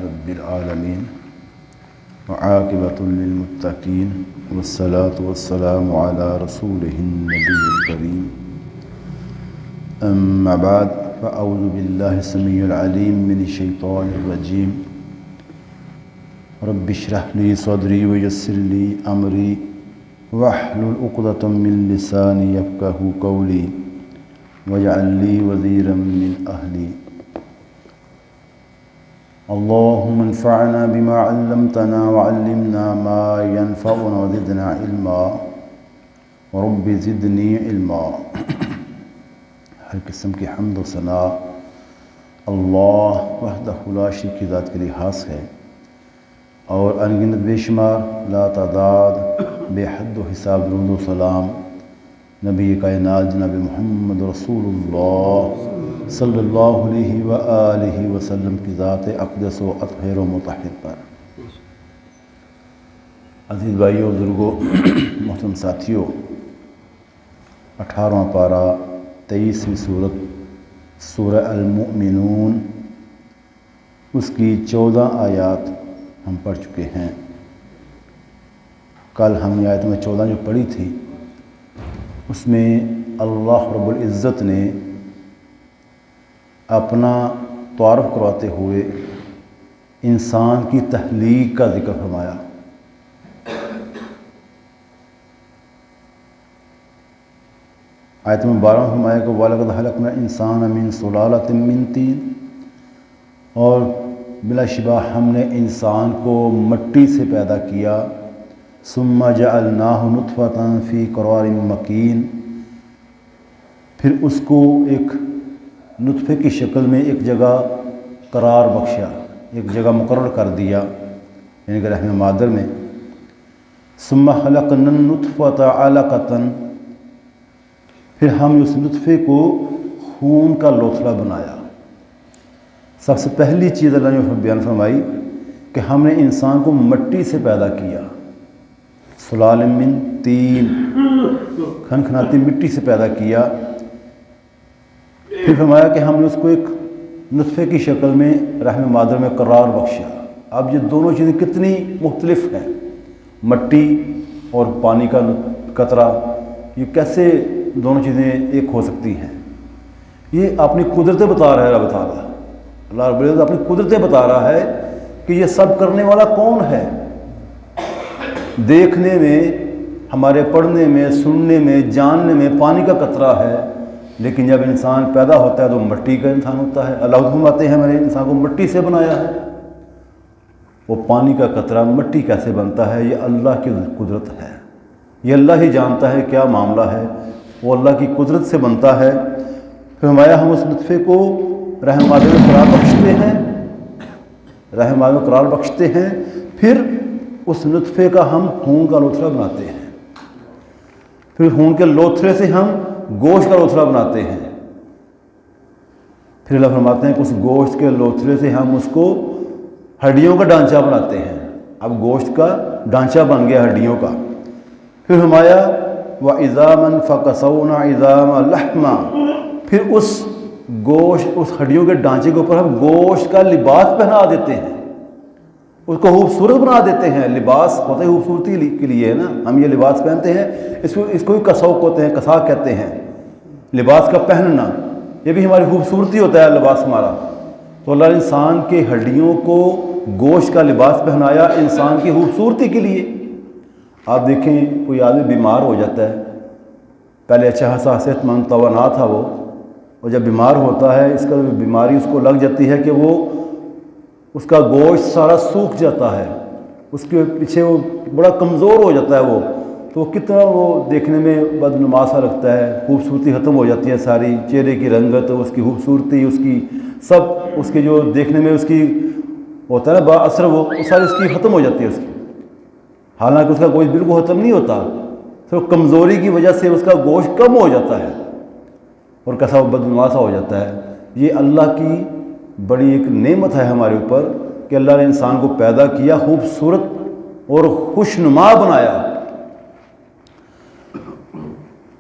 رب العالمين وعاقبة للمتقين والصلاة والسلام على رسوله النبي الكريم أما بعد فأعوذ بالله السميع العليم من الشيطان الرجيم رب اشرح لي صدري ويسر لي أمري واحلل عقدة من لساني يفقهوا قولي واجعل لي وزيرا من أهلي اللهم انفعنا بما علمتنا وعلمنا ما ينفعنا وزدنا علما ورب زدني علما۔ ہر قسم کی حمد و ثنا اللہ وحدہ لا شریک کی ذات کے لیے خاص ہے، اور انگنت بے شمار لا تعداد بے حد و حساب درود و سلام نبی کائنات جناب محمد رسول اللہ صلی اللہ علیہ وآلہ وسلم کی ذات اقدس و اطہر و مطہر پر۔ عزیز بھائیو، بزرگو، محترم ساتھیو، 18واں پارہ 23ویں سورت سورہ المؤمنون، اس کی 14 آیات ہم پڑھ چکے ہیں۔ کل ہم نے آیت میں 14 جو پڑھی تھی، اس میں اللہ رب العزت نے اپنا تعارف کرواتے ہوئے انسان کی تخلیق کا ذکر فرمایا۔ آیت میں 12 فرمایا کہ وَلَقَدْ خَلَقْنَا الْإِنسَانَ مِنْ سُلَالَةٍ مِّن طِينٍ، اور بلا شبہ ہم نے انسان کو مٹی سے پیدا کیا۔ ثُمَّ جَعَلْنَاهُ نُطْفَةً فِي قَرَارٍ مَّكِينٍ، پھر اس کو ایک نطفے کی شکل میں ایک جگہ قرار بخشا، ایک جگہ مقرر کر دیا، یعنی کہ رحم مادر میں۔ ثُمَّ خَلَقْنَا النُّطْفَةَ عَلَقَةً، پھر ہم اس نطفے کو خون کا لوتھڑا بنایا۔ سب سے پہلی چیز اللہ نے بیان فرمائی کہ ہم نے انسان کو مٹی سے پیدا کیا، سلال من طین، کھنکھناتی مٹی سے پیدا کیا۔ پھر فرمایا کہ ہم نے اس کو ایک نطفے کی شکل میں رحم مادر میں قرار بخشا۔ اب یہ دونوں چیزیں کتنی مختلف ہیں، مٹی اور پانی کا قطرہ، یہ کیسے دونوں چیزیں ایک ہو سکتی ہیں؟ یہ اپنی قدرتیں بتا رہا ہے رب تعالیٰ، اللہ رب العزت اپنی قدرتیں بتا رہا ہے کہ یہ سب کرنے والا کون ہے۔ دیکھنے میں، ہمارے پڑھنے میں، سننے میں، جاننے میں پانی کا قطرہ ہے، لیکن جب انسان پیدا ہوتا ہے تو مٹی کا انسان ہوتا ہے۔ اللہ فرماتے ہیں میں نے انسان کو مٹی سے بنایا ہے۔ وہ پانی کا قطرہ مٹی کیسے بنتا ہے، یہ اللہ کی قدرت ہے، یہ اللہ ہی جانتا ہے کیا معاملہ ہے، وہ اللہ کی قدرت سے بنتا ہے۔ پھر ہمارا ہم اس نطفے کو رحم مادر میں قرار بخشتے ہیں، رحم مادر میں قرار بخشتے ہیں، پھر اس نطفے کا ہم خون کا لوتھڑا بناتے ہیں، پھر خون کے لوتھڑے سے ہم گوشت کا لوتھڑا بناتے ہیں، پھر اللہ فرماتے ہیں کہ اس گوشت کے لوتھڑے سے ہم اس کو ہڈیوں کا ڈھانچہ بناتے ہیں۔ اب گوشت کا ڈھانچہ بن گیا ہڈیوں کا۔ پھر ہمارا وَعِظَامًا فَكَسَوْنَا عِظَامَ لَحْمًا، پھر اس گوشت، اس ہڈیوں کے ڈھانچے کے اوپر ہم گوشت کا لباس پہنا دیتے ہیں، اس کو خوبصورت بنا دیتے ہیں۔ لباس ہوتا ہے خوبصورتی کے لیے ہے نا، ہم یہ لباس پہنتے ہیں، اس کو بھی کسوک ہوتے ہیں، کساک کہتے ہیں، لباس کا پہننا، یہ بھی ہماری خوبصورتی ہوتا ہے لباس ہمارا۔ تو اللہ نے انسان کے ہڈیوں کو گوشت کا لباس پہنایا انسان کی خوبصورتی کے لیے۔ آپ دیکھیں کوئی آدمی بیمار ہو جاتا ہے، پہلے اچھا خاصا صحت مند توانا تھا وہ، اور جب بیمار ہوتا ہے اس کا بیماری اس کو لگ جاتی ہے کہ وہ اس کا گوشت سارا سوکھ جاتا ہے، اس کے پیچھے وہ بڑا کمزور ہو جاتا ہے وہ، تو کتنا وہ دیکھنے میں بدنما سا لگتا ہے، خوبصورتی ختم ہو جاتی ہے ساری، چہرے کی رنگت، اس کی خوبصورتی، اس کی سب، اس کے جو دیکھنے میں اس کی ہوتا ہے نا با اثر، وہ ساری اس کی ختم ہو جاتی ہے اس کی، حالانکہ اس کا گوشت بالکل ختم نہیں ہوتا، صرف کمزوری کی وجہ سے اس کا گوشت کم ہو جاتا ہے اور کیسا بدنما سا ہو جاتا ہے۔ یہ اللہ کی بڑی ایک نعمت ہے ہمارے اوپر کہ اللہ نے انسان کو پیدا کیا، خوبصورت اور خوشنما بنایا۔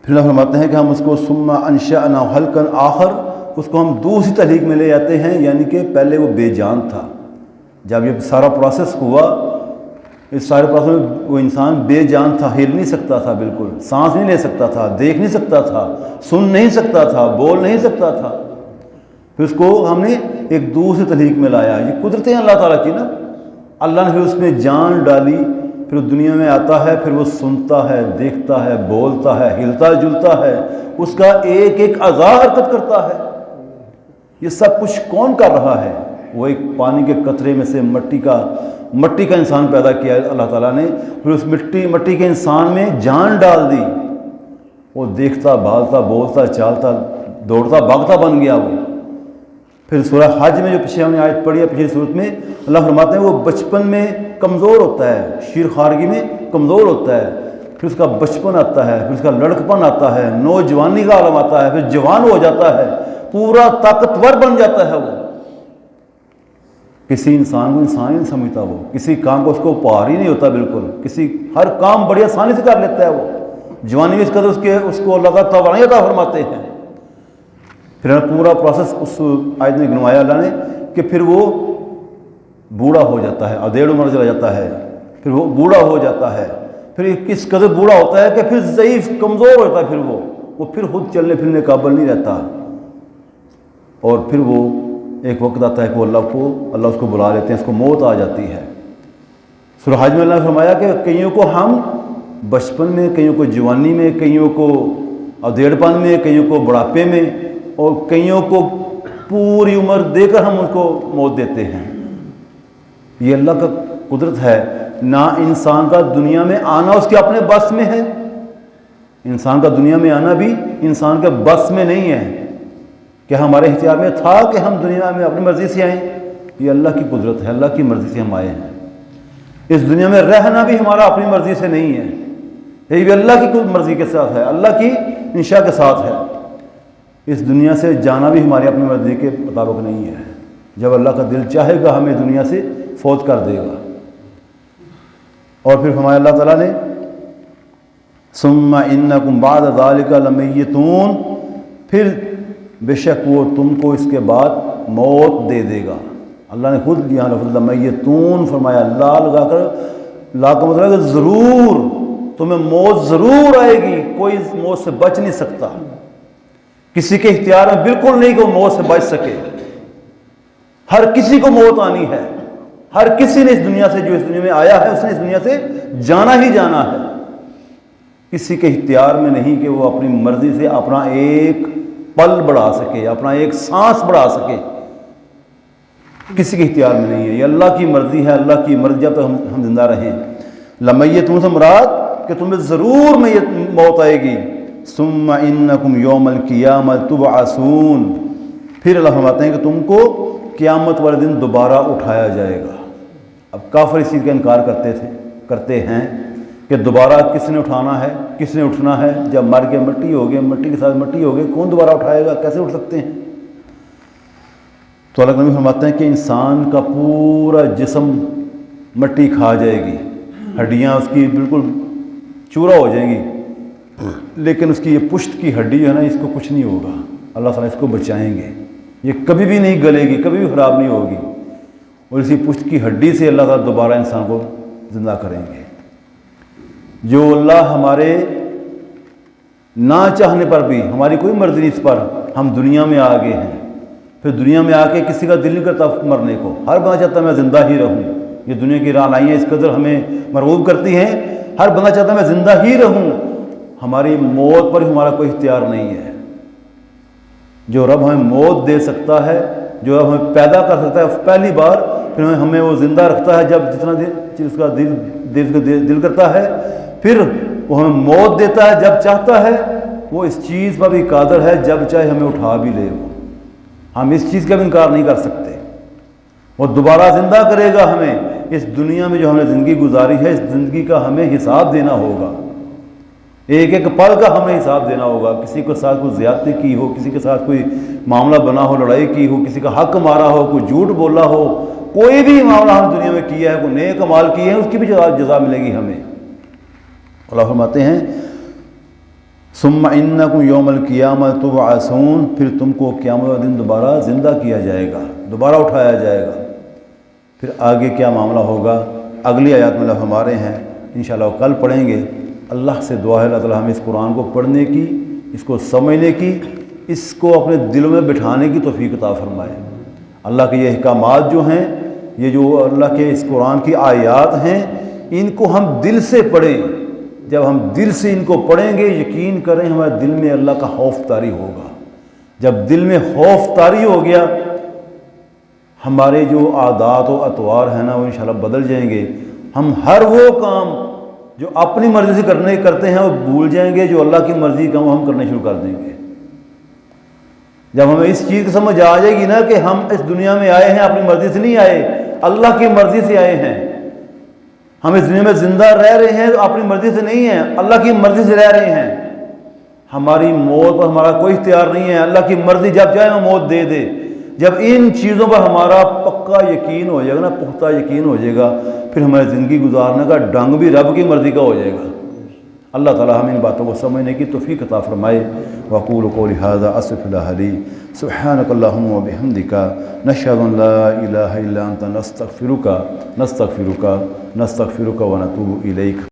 پھر اللہ فرماتے ہیں کہ ہم اس کو ثم انشأنا خلقا آخر، اس کو ہم دوسری تخلیق میں لے آتے ہیں، یعنی کہ پہلے وہ بے جان تھا، جب یہ سارا پروسیس ہوا، اس سارے پروسیس میں وہ انسان بے جان تھا، ہل نہیں سکتا تھا، بالکل سانس نہیں لے سکتا تھا، دیکھ نہیں سکتا تھا، سن نہیں سکتا تھا، بول نہیں سکتا تھا۔ پھر اس کو ہم نے ایک دوسرے تخلیق میں لایا۔ یہ قدرتیں اللہ تعالیٰ کی نا، اللہ نے پھر اس میں جان ڈالی، پھر وہ دنیا میں آتا ہے، پھر وہ سنتا ہے، دیکھتا ہے، بولتا ہے، ہلتا جلتا ہے، اس کا ایک ایک اعضاء حرکت کرتا ہے۔ یہ سب کچھ کون کر رہا ہے؟ وہ ایک پانی کے قطرے میں سے مٹی کا انسان پیدا کیا اللہ تعالیٰ نے، پھر اس مٹی کے انسان میں جان ڈال دی، وہ دیکھتا، بھالتا، بولتا، چالتا، دوڑتا، بھاگتا بن گیا وہ۔ پھر سورہ حج میں جو پیچھے ہم نے آیت پڑھی ہے، پچھلی صورت میں اللہ فرماتے ہیں وہ بچپن میں کمزور ہوتا ہے، شیر خارگی میں کمزور ہوتا ہے، پھر اس کا بچپن آتا ہے، پھر اس کا لڑکپن آتا ہے، نوجوانی کا عالم آتا ہے، پھر جوان ہو جاتا ہے، پورا طاقتور بن جاتا ہے وہ۔ کسی انسان کو انسان ہی نہیں سمجھتا، وہ کسی کام کو اس کو پار ہی نہیں ہوتا، بالکل ہر کام بڑی آسانی سے کر لیتا ہے وہ۔ جوانی میں اس قدر اس کو اللہ کا توانائی عطا فرماتے ہیں۔ پھر پورا پروسیس اس آیت میں گنوایا اللہ نے کہ پھر وہ بوڑھا ہو جاتا ہے، ادھیڑ عمر چلا جاتا ہے، پھر وہ بوڑھا ہو جاتا ہے، پھر کس قدر بوڑھا ہوتا ہے کہ پھر ضعیف، کمزور ہو جاتا ہے، پھر پھر خود چلنے پھرنے قابل نہیں رہتا، اور پھر وہ ایک وقت آتا ہے کہ وہ اللہ اس کو بلا لیتے ہیں، اس کو موت آ جاتی ہے۔ سورہ حج میں اللہ نے فرمایا کہ کئیوں کو ہم بچپن میں، کئیوں کو جوانی میں، کئیوں کو ادھیڑ پن میں، کئیوں کو بڑھاپے میں، اور کئیوں کو پوری عمر دے کر ہم ان کو موت دیتے ہیں۔ یہ اللہ کا قدرت ہے۔ نہ انسان کا دنیا میں آنا اس کے اپنے بس میں ہے، انسان کا دنیا میں آنا بھی انسان کے بس میں نہیں ہے کہ ہمارے اختیار میں تھا کہ ہم دنیا میں اپنی مرضی سے آئیں۔ یہ اللہ کی قدرت ہے، اللہ کی مرضی سے ہم آئے ہیں۔ اس دنیا میں رہنا بھی ہمارا اپنی مرضی سے نہیں ہے، یہ بھی اللہ کی مرضی کے ساتھ ہے، اللہ کی انشاء کے ساتھ ہے۔ اس دنیا سے جانا بھی ہماری اپنی مرضی کے مطابق نہیں ہے، جب اللہ کا دل چاہے گا ہمیں دنیا سے فوت کر دے گا۔ اور پھر فرمایا اللہ تعالیٰ نے ثم انکم بعد ذلک لمیتون، پھر بے شک وہ تم کو اس کے بعد موت دے دے گا۔ اللہ نے خود یہاں لفظ لمیتون فرمایا، لا لگا کر، لا کا مطلب ہے کہ ضرور تمہیں موت ضرور آئے گی، کوئی موت سے بچ نہیں سکتا، کسی کے اختیار میں بالکل نہیں کہ وہ موت سے بچ سکے۔ ہر کسی کو موت آنی ہے، ہر کسی نے اس دنیا سے، جو اس دنیا میں آیا ہے، اس نے اس دنیا سے جانا ہی جانا ہے۔ کسی کے اختیار میں نہیں کہ وہ اپنی مرضی سے اپنا ایک پل بڑھا سکے، اپنا ایک سانس بڑھا سکے، کسی کے اختیار میں نہیں ہے۔ یہ اللہ کی مرضی ہے، اللہ کی مرضی جب تک ہم زندہ رہیں۔ لمیتون سے مراد کہ تمہیں ضرور موت آئے گی۔ ثم انکم یوم القیامۃ تبعثون، پھر اللہ فرماتے ہیں کہ تم کو قیامت والے دن دوبارہ اٹھایا جائے گا۔ اب کافر اس چیز کا انکار کرتے ہیں کہ دوبارہ کس نے اٹھانا ہے، کس نے اٹھنا ہے؟ جب مر کے مٹی ہو گئے، مٹی کے ساتھ مٹی ہو گئے، کون دوبارہ اٹھائے گا؟ کیسے اٹھ سکتے ہیں؟ تو اللہ نبی فرماتے ہیں کہ انسان کا پورا جسم مٹی کھا جائے گی، ہڈیاں اس کی بالکل چورا ہو جائیں گی، لیکن اس کی یہ پشت کی ہڈی ہے نا، اس کو کچھ نہیں ہوگا، اللہ تعالیٰ اس کو بچائیں گے، یہ کبھی بھی نہیں گلے گی، کبھی بھی خراب نہیں ہوگی، اور اسی پشت کی ہڈی سے اللہ تعالیٰ دوبارہ انسان کو زندہ کریں گے۔ جو اللہ ہمارے نہ چاہنے پر بھی، ہماری کوئی مرضی نہیں اس پر، ہم دنیا میں آ گئے ہیں، پھر دنیا میں آ کے کسی کا دل نہیں کرتا مرنے کو، ہر بندہ چاہتا ہے میں زندہ ہی رہوں۔ یہ دنیا کی رعنائیاں اس قدر ہمیں مرغوب کرتی ہیں، ہر بندہ چاہتا ہے میں زندہ ہی رہوں، ہماری موت پر ہمارا کوئی اختیار نہیں ہے۔ جو رب ہمیں موت دے سکتا ہے، جو رب ہمیں پیدا کر سکتا ہے پہلی بار، پھر ہمیں وہ زندہ رکھتا ہے جب جتنا اس کا دل کرتا ہے، پھر وہ ہمیں موت دیتا ہے جب چاہتا ہے، وہ اس چیز پر بھی قادر ہے جب چاہے ہمیں اٹھا بھی لے، وہ ہم اس چیز کا بھی انکار نہیں کر سکتے۔ وہ دوبارہ زندہ کرے گا ہمیں، اس دنیا میں جو ہم نے زندگی گزاری ہے، اس زندگی کا ہمیں حساب دینا ہوگا، ایک ایک پل کا ہمیں حساب دینا ہوگا۔ کسی کے ساتھ کوئی زیادتی کی ہو، کسی کے ساتھ کوئی معاملہ بنا ہو، لڑائی کی ہو، کسی کا حق مارا ہو، کوئی جھوٹ بولا ہو، کوئی بھی معاملہ ہم دنیا میں کیا ہے، کوئی نیک اعمال کیے ہیں، اس کی بھی جزا ملے گی ہمیں۔ اللہ فرماتے ہیں ثم انکم یوم القیامۃ تبعثون، پھر تم کو قیامت والے دن دوبارہ زندہ کیا جائے گا، دوبارہ اٹھایا جائے گا۔ پھر آگے کیا معاملہ ہوگا اگلی آیات میں اللہ ہمارے ہیں انشاءاللہ کل پڑھیں گے۔ اللہ سے دعا ہے اللہ تعالیٰ ہمیں اس قرآن کو پڑھنے کی، اس کو سمجھنے کی، اس کو اپنے دلوں میں بٹھانے کی توفیق عطا فرمائے۔ اللہ کے یہ احکامات جو ہیں، یہ جو اللہ کے اس قرآن کی آیات ہیں، ان کو ہم دل سے پڑھیں۔ جب ہم دل سے ان کو پڑھیں گے، یقین کریں ہمارے دل میں اللہ کا خوف طاری ہوگا۔ جب دل میں خوف طاری ہو گیا، ہمارے جو عادات و اطوار ہیں نا وہ انشاءاللہ بدل جائیں گے۔ ہم ہر وہ کام جو اپنی مرضی سے کرتے ہیں وہ بھول جائیں گے، جو اللہ کی مرضی کا وہ ہم کرنے شروع کر دیں گے۔ جب ہمیں اس چیز کی سمجھ آ جائے گی نا کہ ہم اس دنیا میں آئے ہیں اپنی مرضی سے نہیں آئے، اللہ کی مرضی سے آئے ہیں، ہم اس دنیا میں زندہ رہ رہے ہیں تو اپنی مرضی سے نہیں ہیں، اللہ کی مرضی سے رہ رہے ہیں۔ ہماری موت پر ہمارا کوئی اختیار نہیں ہے، اللہ کی مرضی جب چاہے وہ موت دے دے۔ جب ان چیزوں پر ہمارا پکا یقین ہو جائے گا نا، پختہ یقین ہو جائے گا، پھر ہماری زندگی گزارنے کا ڈنگ بھی رب کی مرضی کا ہو جائے گا۔ اللہ تعالیٰ ہمیں ان باتوں کو سمجھنے کی توفیق عطا فرمائے۔ وأقول قولي هذا أستغفر الله لي سبحانك اللهم وبحمدك نشهد أن لا إله إلا أنت نستغفرك ونتوب إليك۔